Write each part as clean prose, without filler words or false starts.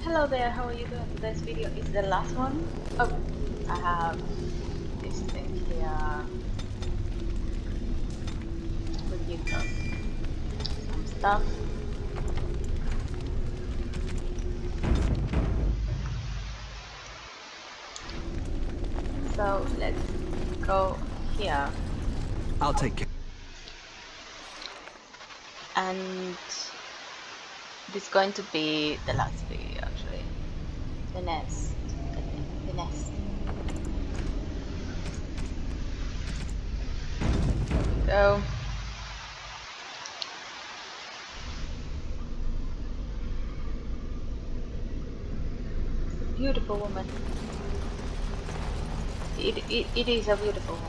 Hello there, how are you doing? Today's video is the last one. Oh, I have this thing here with you some stuff. So let's go here. I'll take care. And this is going to be the last video actually. The nest. The nest. There we go. It's a beautiful woman. It is a beautiful woman.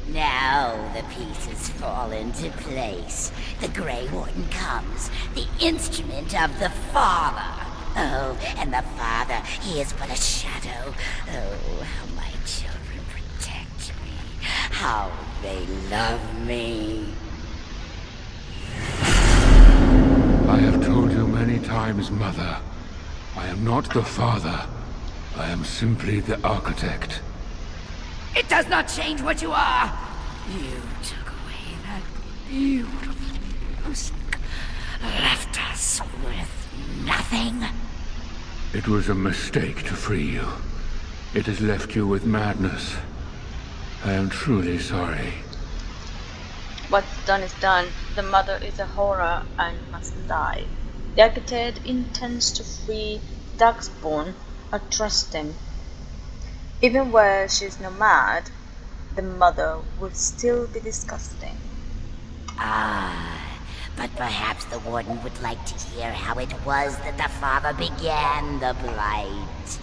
Now the pieces fall into place. The Grey Warden comes, the instrument of the Father. Oh, and the Father, he is but a shadow. Oh, how my children protect me. How they love me. I have told you many times, Mother. I am not the Father. I am simply the Architect. It does not change what you are. You took away that beautiful music, left us with nothing. It was a mistake to free you. It has left you with madness. I am truly sorry. What's done is done. The mother is a horror and must die. The architect intends to free Darkspawn. I trust him. Even where she's not mad, the mother will still be disgusting. Ah, but perhaps the Warden would like to hear how it was that the Father began the Blight.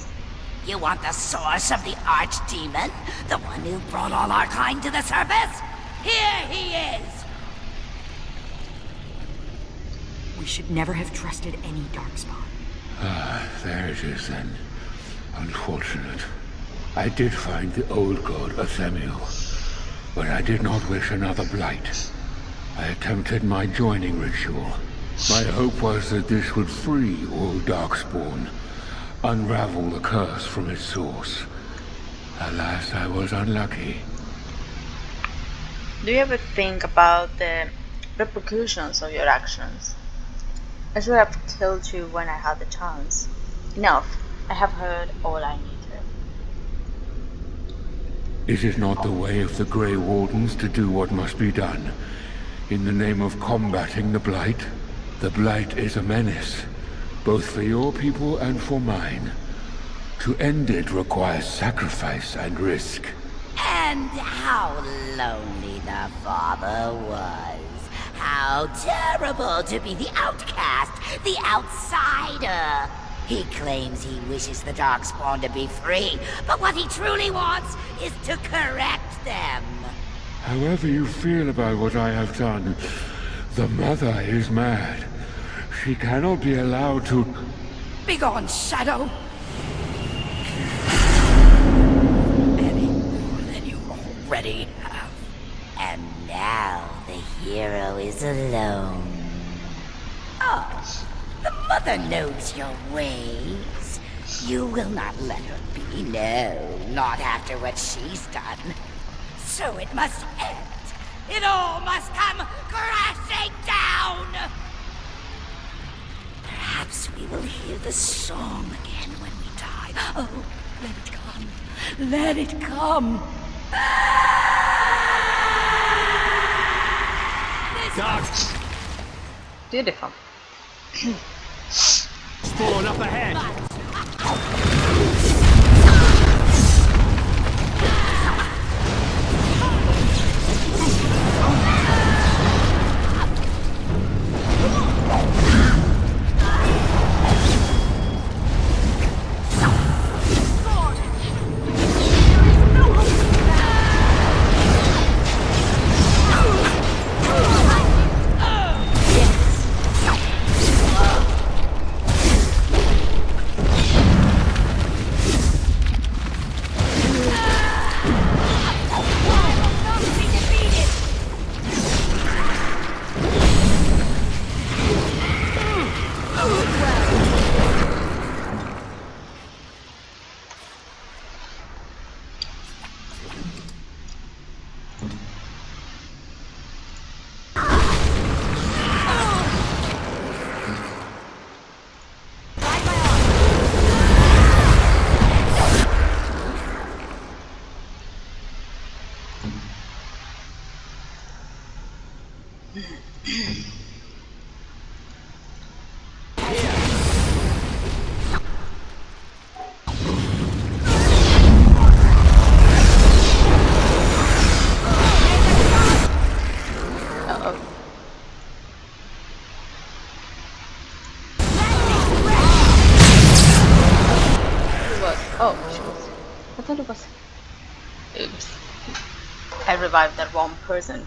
You want the source of the Archdemon? The one who brought all our kind to the surface? Here he is! We should never have trusted any Darkspawn. Ah, there it is then. Unfortunate. I did find the old god Athemiel, but I did not wish another blight. I attempted my joining ritual. My hope was that this would free all Darkspawn, unravel the curse from its source. Alas, I was unlucky. Do you ever think about the repercussions of your actions? I should have killed you when I had the chance. Enough. I have heard all I need to. It is not the way of the Grey Wardens to do what must be done. In the name of combating the Blight. The Blight is a menace, both for your people and for mine. To end it requires sacrifice and risk. And how lonely the Father was. How terrible to be the outcast, the outsider. He claims he wishes the Darkspawn to be free, but what he truly wants is to correct them. However you feel about what I have done, the Mother is mad. She cannot be allowed to... Begone, Shadow! Any more than you already have. And now the hero is alone. Oh, the Mother knows your ways. You will not let her be, no, not after what she's done. So it must end. It all must come crashing down! Perhaps we will hear the song again when we die. Oh, let it come. Let it come. Beautiful. Spawn up ahead. Uh-oh. It was. Oh, shoot. I thought it was. Oops. I revived that wrong person.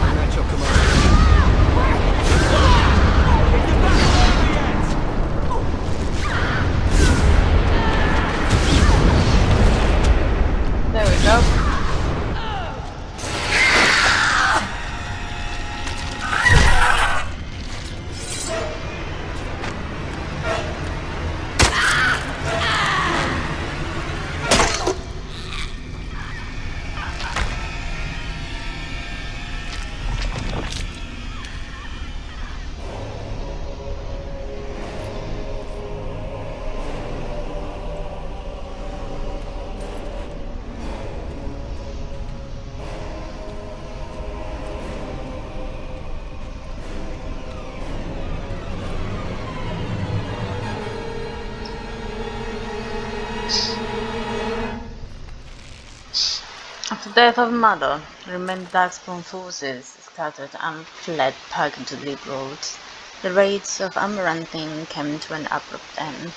I'm at your command. There we go. After the death of Mother, the remaining Darkspawn forces scattered and fled back into the Deep Roads. The raids of Amaranthine came to an abrupt end.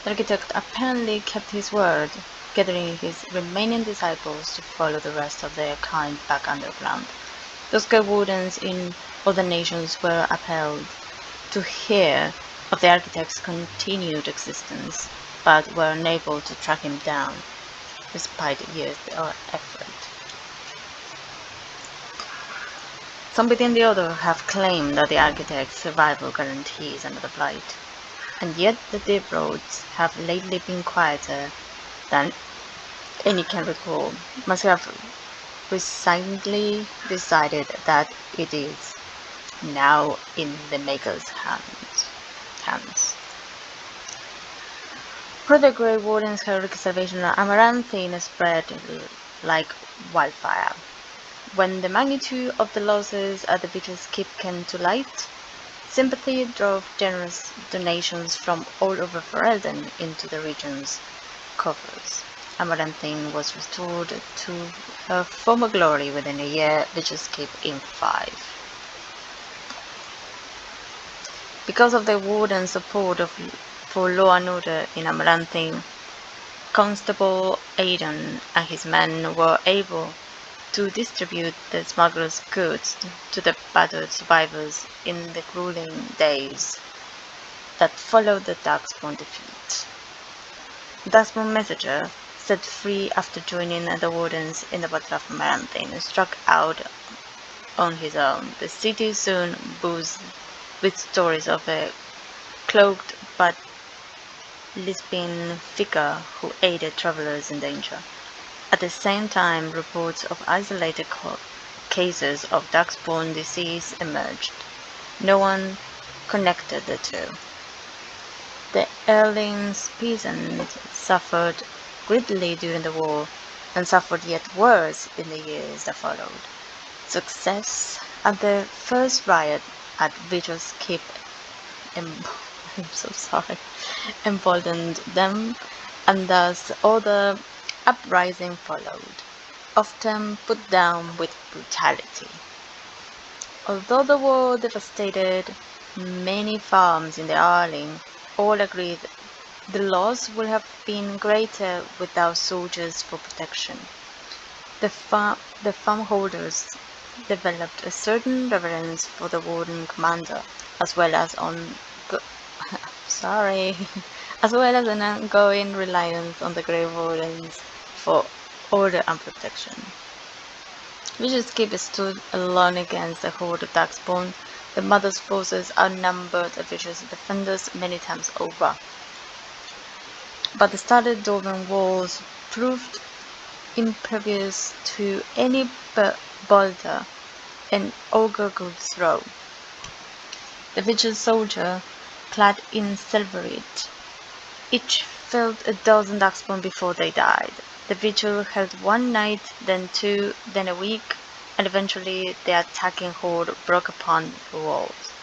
The architect apparently kept his word, gathering his remaining disciples to follow the rest of their kind back underground. Those Grey Wardens in other nations were appalled to hear of the architect's continued existence, but were unable to track him down, despite years of effort. Some within the Order have claimed that the architect's survival guarantees another blight, and yet the Deep Roads have lately been quieter than any can recall. Must have resignedly decided that it is now in the Maker's hands. For the Grey Warden's heroic salvation, Amaranthine spread like wildfire. When the magnitude of the losses at the Vigil's Keep came to light, sympathy drove generous donations from all over Ferelden into the region's coffers. Amaranthine was restored to her former glory within a year, Vigil's Keep in 5. Because of the Warden's support for law and order in Amaranthine, Constable Aidan and his men were able to distribute the smugglers' goods to the battered survivors in the grueling days that followed the Darkspawn defeat. Darkspawn Messenger, set free after joining the Wardens in the Battle of Amaranthine, struck out on his own. The city soon buzzed with stories of a cloaked but lisping figure who aided travelers in danger. At the same time, reports of isolated cases of Darkspawn disease emerged. No one connected the two. The Erling's peasants suffered greatly during the war, and suffered yet worse in the years that followed. Success at the first riot at Vigil's Keep em- I'm so sorry, emboldened them, and thus other uprising followed, often put down with brutality. Although the war devastated many farms in the Arling, all agreed the loss would have been greater without soldiers for protection. The farmholders developed a certain reverence for the warden commander, as well as sorry, as well as an ongoing reliance on the Grey Wardens for order and protection. Vigil's Keep stood alone against the horde of Darkspawn. The Mother's forces outnumbered the Vigil's defenders many times over. But the studded dwarven walls proved impervious to any boulder an ogre could throw. The Vigil soldier, clad in silverite, each felled a dozen Darkspawn before they died. The Vigil held one night, then two, then a week, and eventually the attacking horde broke upon the walls.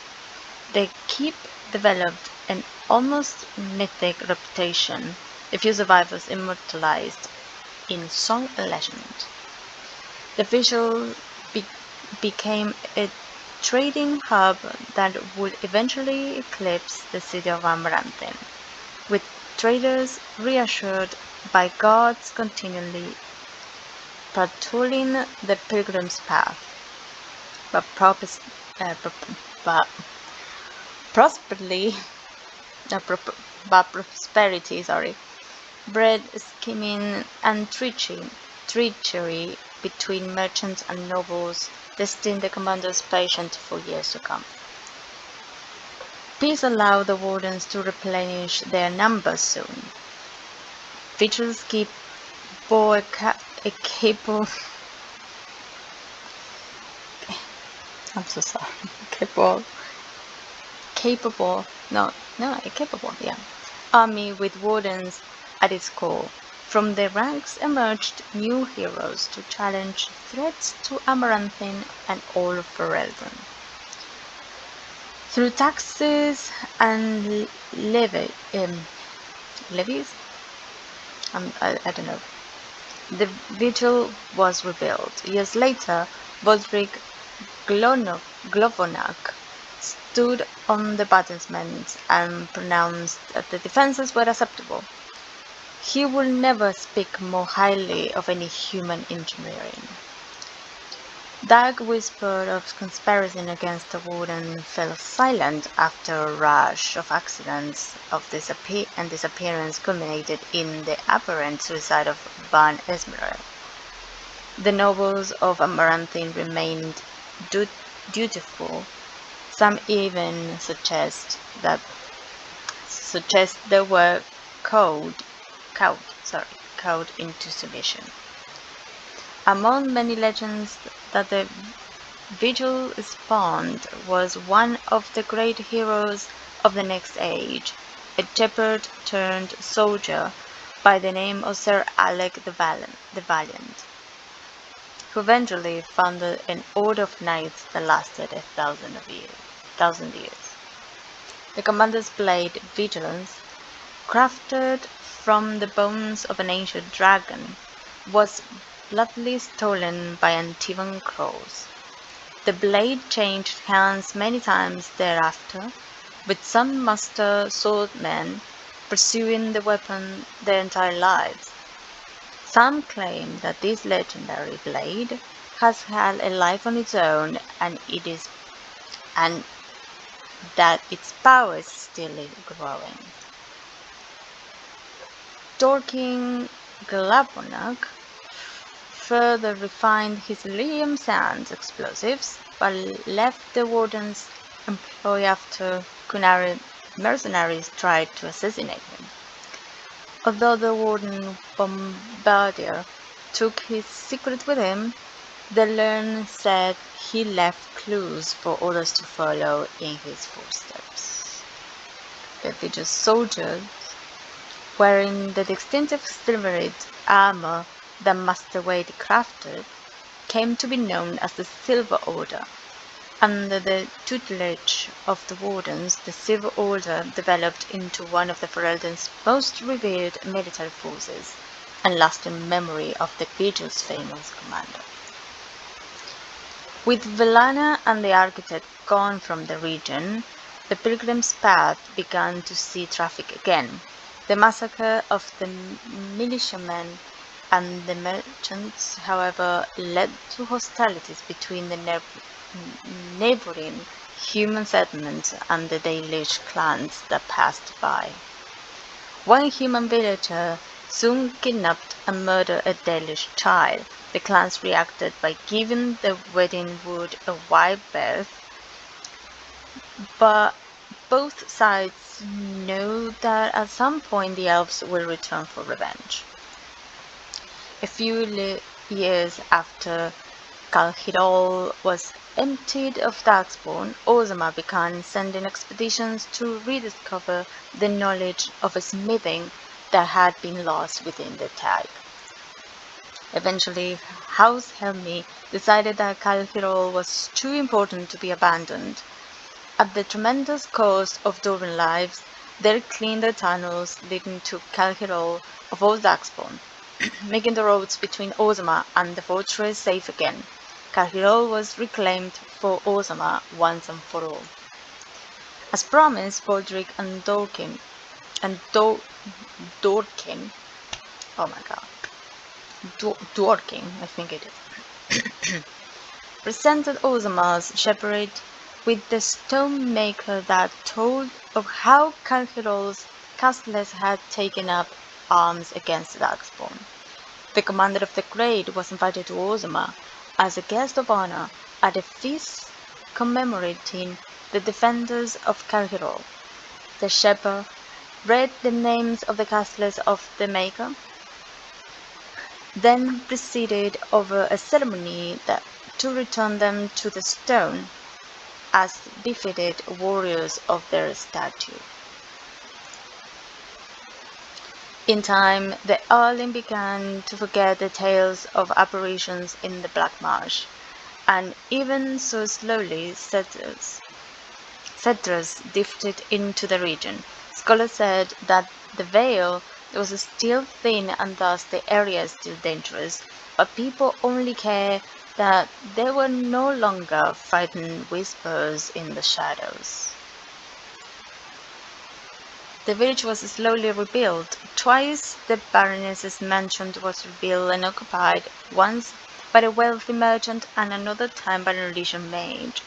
The keep developed an almost mythic reputation, a few survivors immortalized in song and legend. The Vigil became a trading hub that would eventually eclipse the city of Amaranthine, with traders reassured by guards continually patrolling the pilgrim's path. But prosperity bred scheming and treachery between merchants and nobles, testing the commander's patience for years to come. Peace allowed the wardens to replenish their numbers soon. Vigil's Keep bore a capable I'm so sorry. Capable army with wardens at its core. From the ranks emerged new heroes to challenge threats to Amaranthine and all of Ferelden. Through taxes and levies, I don't know. The Vigil was rebuilt. Years later, Bodric Glovonak stood on the battlements and pronounced that the defenses were acceptable. He would never speak more highly of any human engineering. Dark whisper of conspiracy against the warden fell silent after a rush of accidents of disappearance culminated in the apparent suicide of Van Esmeralda. The nobles of Amaranthine remained dutiful. Some even suggest they were cowed into submission. Among many legends that the Vigil spawned was one of the great heroes of the next age, a shepherd turned soldier by the name of Sir Alec the Valiant, who eventually founded an order of knights that lasted 1,000 years. The commander's blade, Vigilance, crafted from the bones of an ancient dragon, was bloodily stolen by Antivan crows. The blade changed hands many times thereafter, with some master swordmen pursuing the weapon their entire lives. Some claim that this legendary blade has had a life on its own and that its power is still growing. Dorking Glabonak further refined his Liam Sands explosives, but left the warden's employ after Kunari mercenaries tried to assassinate him. Although the warden Bombardier took his secret with him, the Learn said he left clues for others to follow in his footsteps. Village's soldiers, wearing the distinctive silvered armor that Master Wade crafted, came to be known as the Silver Order. Under the tutelage of the Wardens, the Silver Order developed into one of the Ferelden's most revered military forces, and lost in memory of the Vigil's famous commander. With Velana and the Architect gone from the region, the Pilgrim's Path began to see traffic again. The massacre of the militiamen and the merchants, however, led to hostilities between the neighboring human settlements and the Dalish clans that passed by. One human villager soon kidnapped and murdered a Dalish child. The clans reacted by giving the wedding wood a wide berth, but both sides know that at some point the elves will return for revenge. A few years after Calhirol was emptied of Darkspawn, Ozama began sending expeditions to rediscover the knowledge of smithing that had been lost within the tag. Eventually, House Helmi decided that Calhirol was too important to be abandoned. At the tremendous cost of Doran lives, they cleaned the tunnels leading to Calhirol of Old Darkspawn, making the roads between Ozama and the fortress safe again. Calhirol was reclaimed for Ozama once and for all. As promised, Baldric and Dorkin, oh my god, Dworkin, I think it is, presented Ozama's shepherd with the stone maker that told of how Calhirol's castles had taken up arms against Darkspawn. The commander of the Grade was invited to Ozama as a guest of honor at a feast commemorating the defenders of Calhirol. The shepherd read the names of the castles of the maker, then presided over a ceremony to return them to the stone as befitted warriors of their statue. In time, the Arling began to forget the tales of apparitions in the Black Marsh, and even so slowly settlers drifted into the region. Scholars said that the veil was still thin and thus the area still dangerous, but people only cared that there were no longer frightened whispers in the shadows. The village was slowly rebuilt. Twice the Baroness's mansion was rebuilt and occupied, once by a wealthy merchant and another time by an Elysian mage.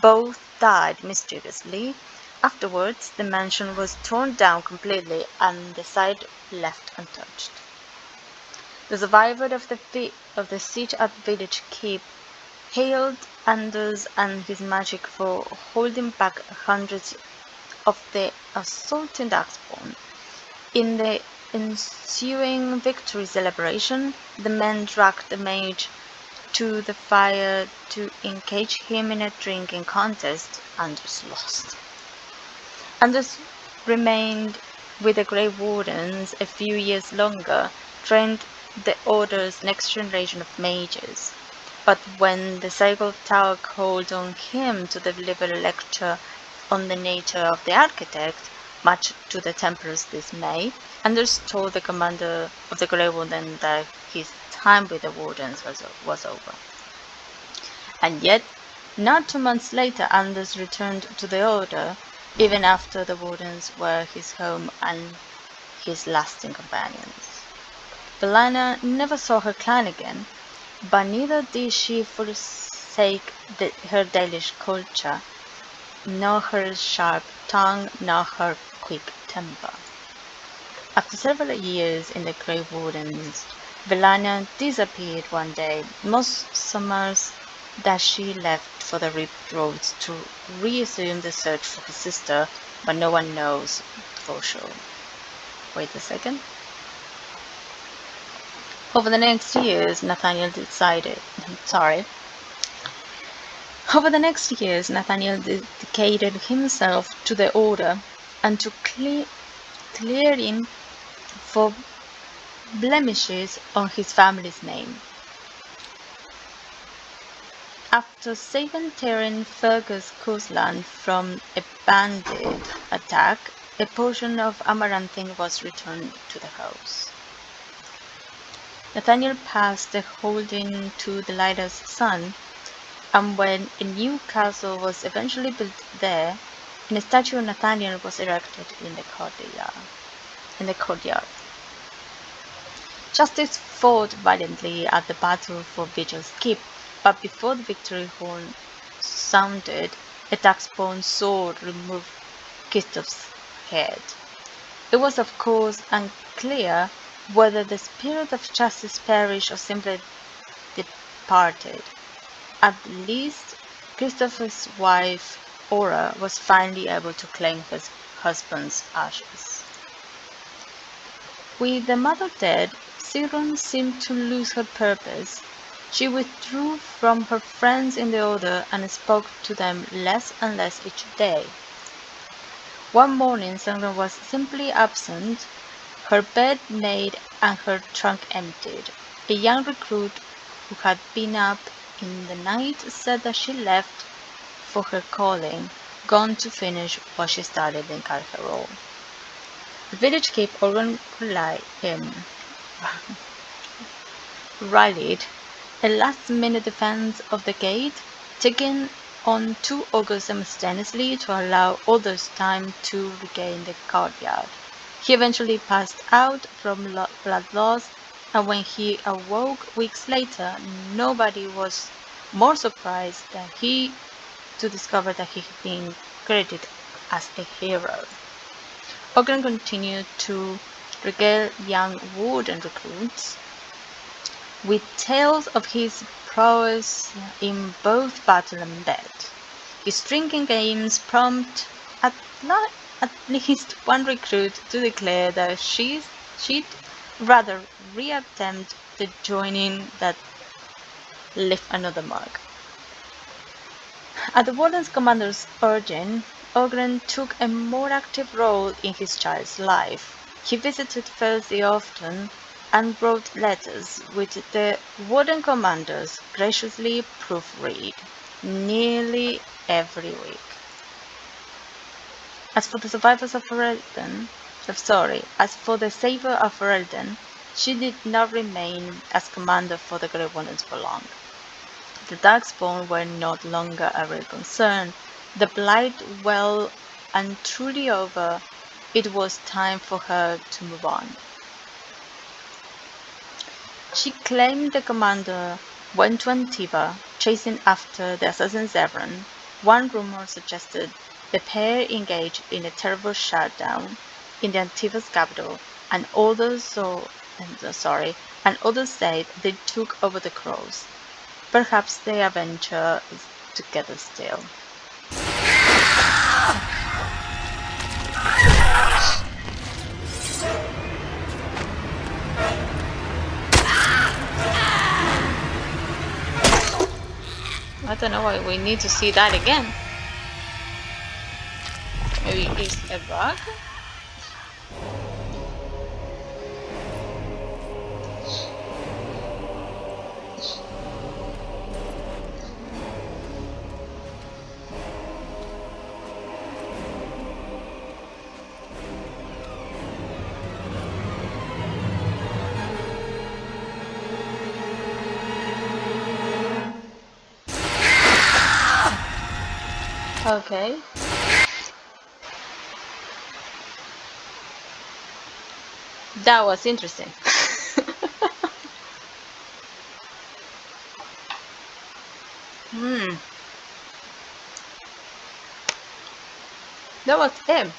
Both died mysteriously. Afterwards, the mansion was torn down completely and the site left untouched. The survivor of the siege at Village Keep hailed Anders and his magic for holding back hundreds of the assaulting Darkspawn. In the ensuing victory celebration, the men dragged the mage to the fire to engage him in a drinking contest. Anders lost. Anders remained with the Grey Wardens a few years longer, trained the Order's next generation of mages. But when the Cycle Tower called on him to deliver a lecture on the nature of the Architect, much to the Templar's dismay, Anders told the commander of the Grey Warden that his time with the Wardens was over. And yet, not 2 months later, Anders returned to the Order, even after the Wardens were his home and his lasting companions. Belana never saw her clan again, but neither did she forsake her Dalish culture, nor her sharp tongue, nor her quick temper. After several years in the Grey Wardens, Belana disappeared one day. Most summers that she left for the Ripped Roads to reassume the search for her sister, but no one knows for sure. Wait a second. Over the next years, Nathaniel dedicated himself to the Order and to clear in for blemishes on his family's name. After saving Terran Fergus Coastland from a bandit attack, a portion of Amaranthine was returned to the house. Nathaniel passed the holding to the Lighter's son, and when a new castle was eventually built there, a statue of Nathaniel was erected in the courtyard. Justice fought valiantly at the battle for Vigil's Keep, but before the victory horn sounded, a darkspawn sword removed Kristoff's head. It was of course unclear whether the spirit of justice perished or simply departed. At least Kristoff's wife, Aura, was finally able to claim his husband's ashes. With the mother dead, Sigrun seemed to lose her purpose. She withdrew from her friends in the Order and spoke to them less and less each day. One morning Sigrun was simply absent, her bed made and her trunk emptied. A young recruit who had been up in the night said that she left for her calling, gone to finish what she started in Cartharol. The village keep rallied a last-minute defense of the gate, taking on 2 augurs simultaneously to allow others time to regain the courtyard. He eventually passed out from blood loss, and when he awoke weeks later, nobody was more surprised than he to discover that he had been credited as a hero. Ogren continued to regale young Warden recruits with tales of his prowess in both battle and bed. His drinking games prompt at least one recruit to declare that she'd rather reattempt the joining than leave another mark. At the Warden's commander's urging, Ogren took a more active role in his child's life. He visited Felsi often and wrote letters which the Warden commanders graciously proofread nearly every week. As for the survivors of Ferelden, as for the Saver of Ferelden, she did not remain as commander for the Grey Wardens for long. The Darkspawn were not longer a real concern. The Blight well and truly over, it was time for her to move on. She claimed the commander went to Antiva, chasing after the assassin Zevran. One rumor suggested the pair engaged in a terrible shutdown in the Antiva's capital, and others said they took over the Crows. Perhaps they adventure together still. I don't know why we need to see that again. Maybe it's a bug? Okay. That was interesting. That was him.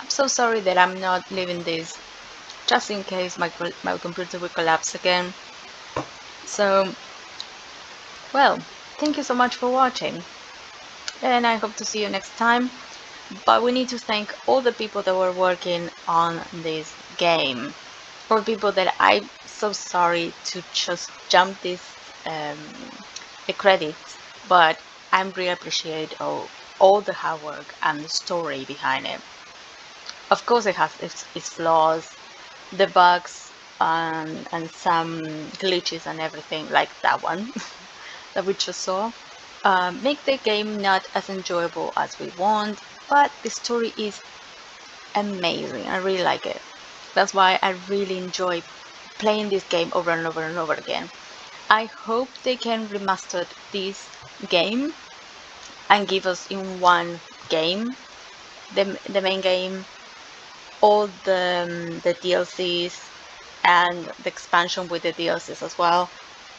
I'm so sorry that I'm not leaving this just in case my computer will collapse again. So, well, thank you so much for watching, and I hope to see you next time. But we need to thank all the people that were working on this game, all people that I'm so sorry to just jump this the credits, but I really appreciate all all the hard work and the story behind it. Of course, it has its flaws, the bugs, and some glitches and everything like that one that we just saw. Make the game not as enjoyable as we want, but the story is amazing. I really like it. That's why I really enjoy playing this game over and over and over again. I hope they can remaster this game and give us in one game the main game, all the DLCs and the expansion with the DLCs as well.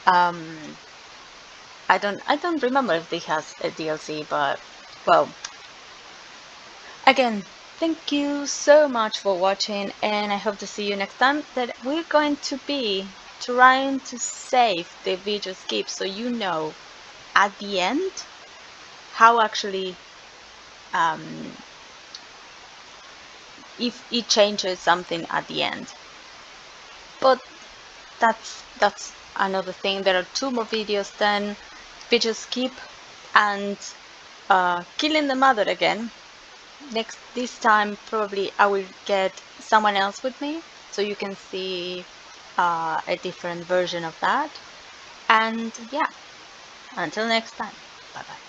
I don't remember if they has a DLC, but well, again, thank you so much for watching, and I hope to see you next time. That we're going to be trying to save the video skip, so you know at the end how actually if it changes something at the end. But that's another thing. There are 2 more videos then, video skip and killing the mother again. This time probably I will get someone else with me, so you can see a different version of that. And yeah, until next time, bye bye.